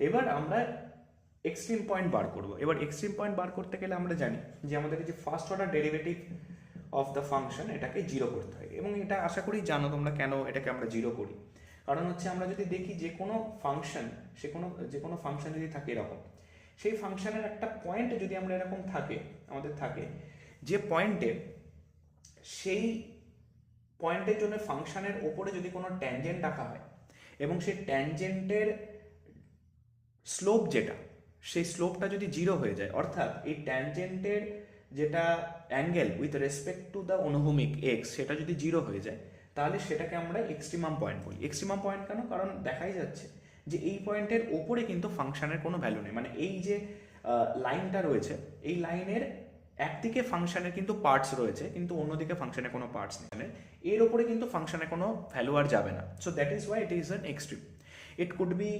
এবার আমরা extreme point বার করব। এবার এক্সট্রিম পয়েন্ট বার করতে গেলে আমরা জানি যে আমাদেরকে যে first order derivative of the function এটাকে জিরো করতে হয়, এবং এটা আশা করি জানো তোমরা কেন এটাকে আমরা জিরো করি। কারণ হচ্ছে আমরা যদি দেখি যে কোনো ফাংশন, যে কোনো ফাংশন যদি থাকে এরকম, সেই ফাংশনের একটা পয়েন্ট যদি আমরা এরকম আমাদের থাকে যে পয়েন্টে, সেই পয়েন্টের জন্য ফাংশনের ওপরে যদি কোনো ট্যানজেন্ট রাখা হয় এবং সেই ট্যানজেন্টের স্লোপ যেটা, সেই স্লোপটা যদি জিরো হয়ে যায়, অর্থাৎ এই ট্যানজেন্টের যেটা angle with respect to the অনুভূমিক এক্স সেটা যদি জিরো হয়ে যায়, তাহলে সেটাকে আমরা এক্সট্রিমাম পয়েন্ট বলি। এক্সট্রিমাম পয়েন্ট কেন? কারণ দেখাই যাচ্ছে যে এই পয়েন্টের ওপরে কিন্তু ফাংশনের কোনো ভ্যালু নেই, মানে এই যে লাইনটা রয়েছে, এই লাইনের একদিকে ফাংশনের কিন্তু পার্টস রয়েছে কিন্তু অন্যদিকে ফাংশনের কোনো পার্টস নেই, এর ওপরে কিন্তু ফাংশনের কোনো ভ্যালু আর যাবে না। So that is why it is an extreme. It could B